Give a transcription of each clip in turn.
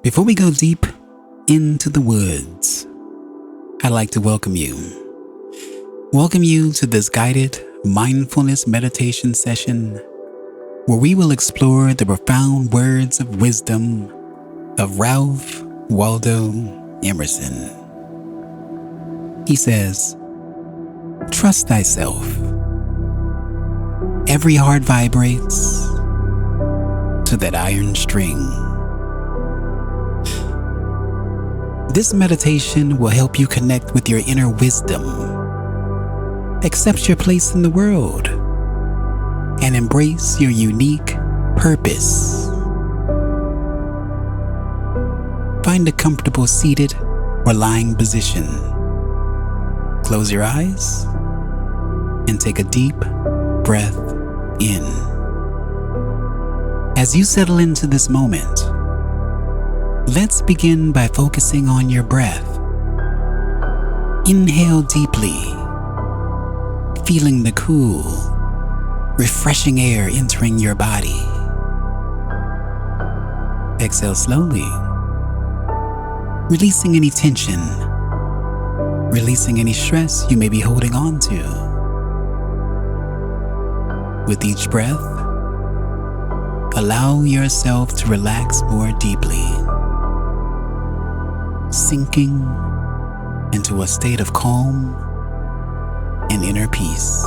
Before we go deep into the woods, I'd like to welcome you. Welcome you to this guided mindfulness meditation session where we will explore the profound words of wisdom of Ralph Waldo Emerson. He says, "Trust thyself. Every heart vibrates to that iron string." This meditation will help you connect with your inner wisdom, accept your place in the world, and embrace your unique purpose. Find a comfortable seated or lying position. Close your eyes and take a deep breath in. As you settle into this moment, let's begin by focusing on your breath. Inhale deeply, feeling the cool, refreshing air entering your body. Exhale slowly, releasing any tension, releasing any stress you may be holding on to. With each breath, allow yourself to relax more deeply, sinking into a state of calm and inner peace.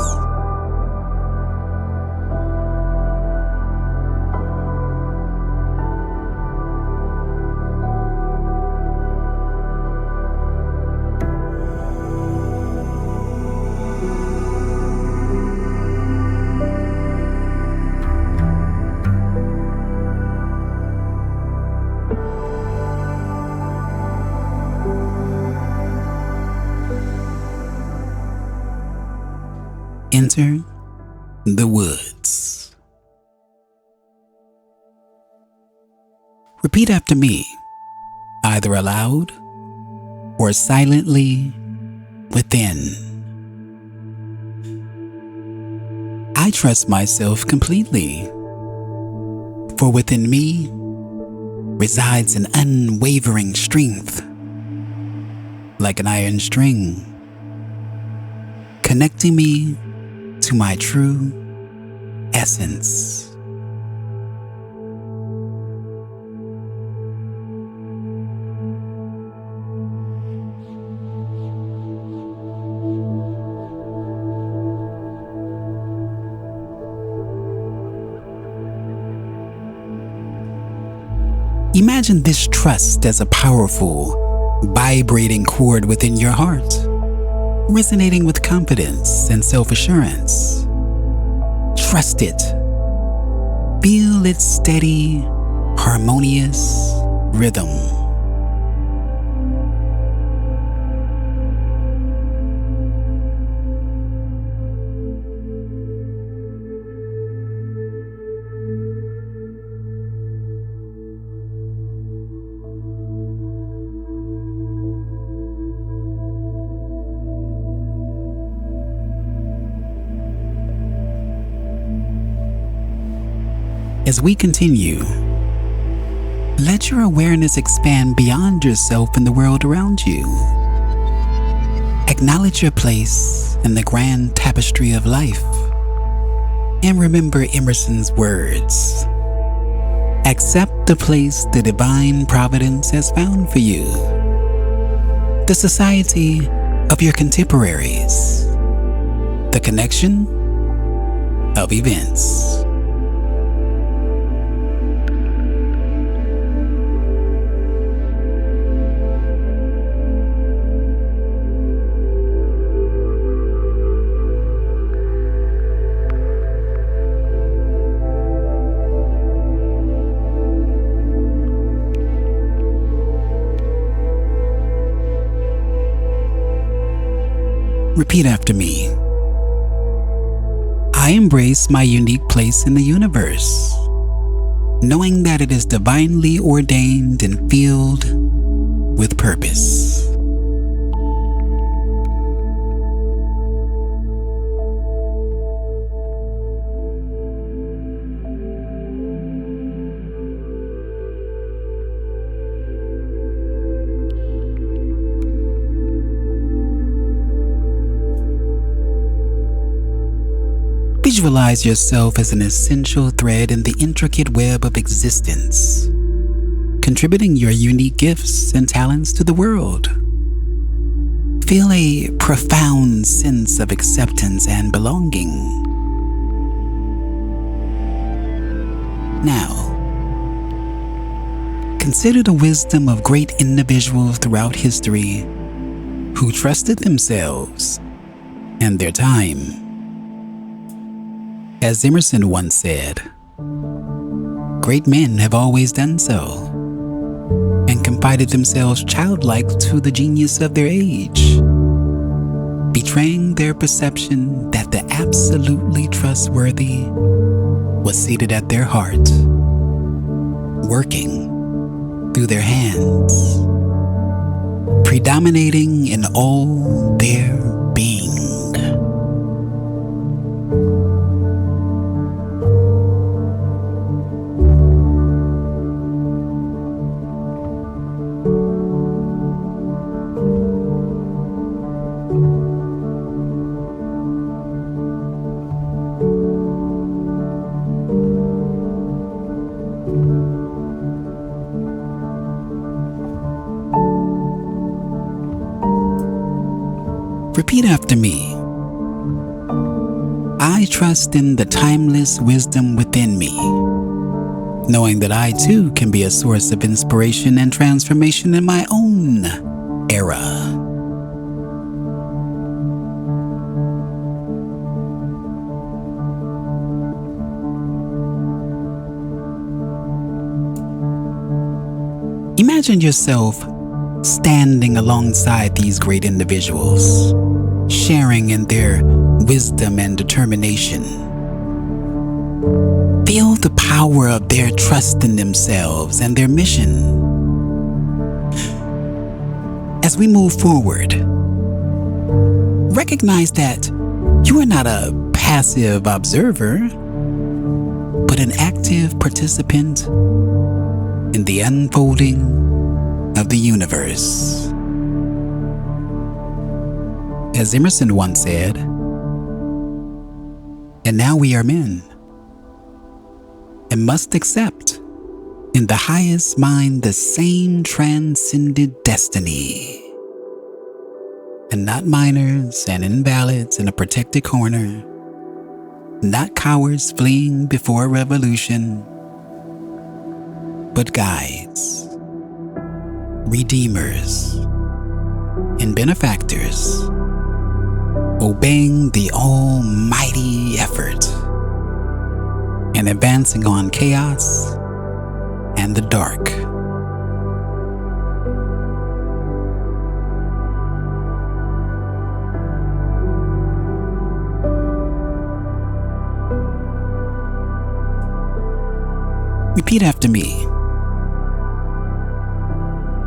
Enter the woods. Repeat after me, either aloud or silently within. I trust myself completely, for within me resides an unwavering strength, like an iron string, connecting me to my true essence. Imagine this trust as a powerful, vibrating chord within your heart, resonating with confidence and self-assurance. Trust it. Feel its steady, harmonious rhythm. As we continue, let your awareness expand beyond yourself and the world around you. Acknowledge your place in the grand tapestry of life. And remember Emerson's words. Accept the place the divine providence has found for you. The society of your contemporaries. The connection of events. Repeat after me. I embrace my unique place in the universe, knowing that it is divinely ordained and filled with purpose. Visualize yourself as an essential thread in the intricate web of existence, contributing your unique gifts and talents to the world. Feel a profound sense of acceptance and belonging. Now, consider the wisdom of great individuals throughout history who trusted themselves and their time. As Emerson once said, great men have always done so and confided themselves childlike to the genius of their age, betraying their perception that the absolutely trustworthy was seated at their heart, working through their hands, predominating in all their being. Repeat after me. I trust in the timeless wisdom within me, knowing that I too can be a source of inspiration and transformation in my own era. Imagine yourself standing alongside these great individuals, sharing in their wisdom and determination. Feel the power of their trust in themselves and their mission. As we move forward, recognize that you are not a passive observer, but an active participant in the unfolding of the universe. As Emerson once said, and now we are men, and must accept in the highest mind the same transcended destiny, and not minors and invalids in a protected corner, not cowards fleeing before revolution, but guides, redeemers, and benefactors, obeying the almighty effort and advancing on chaos and the dark. Repeat after me.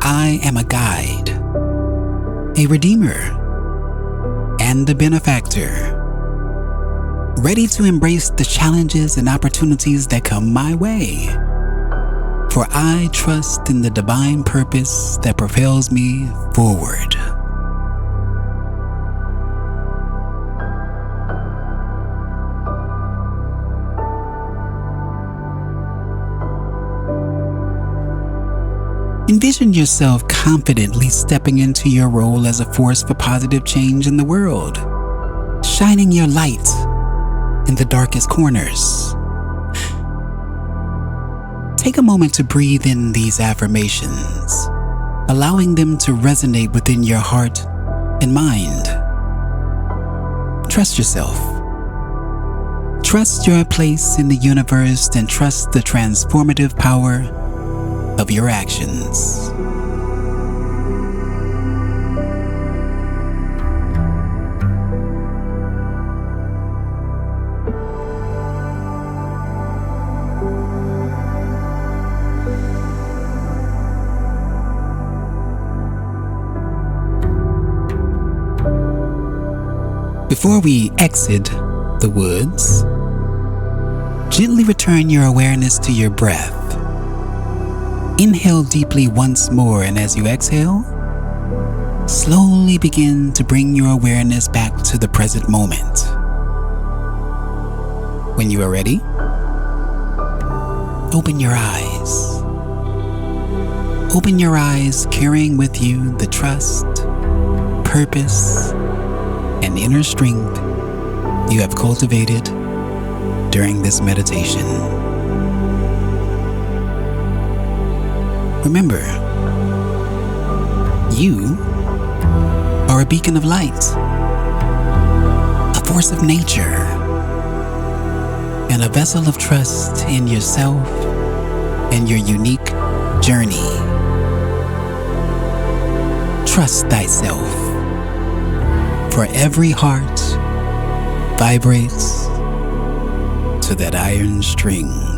I am a guide, a redeemer, and a benefactor, ready to embrace the challenges and opportunities that come my way. For I trust in the divine purpose that propels me forward. Envision yourself confidently stepping into your role as a force for positive change in the world, shining your light in the darkest corners. Take a moment to breathe in these affirmations, allowing them to resonate within your heart and mind. Trust yourself. Trust your place in the universe and trust the transformative power of your actions. Before we exit the woods, gently return your awareness to your breath. Inhale deeply once more, and as you exhale, slowly begin to bring your awareness back to the present moment. When you are ready, open your eyes. Open your eyes, carrying with you the trust, purpose, and inner strength you have cultivated during this meditation. Remember, you are a beacon of light, a force of nature, and a vessel of trust in yourself and your unique journey. Trust thyself, for every heart vibrates to that iron string.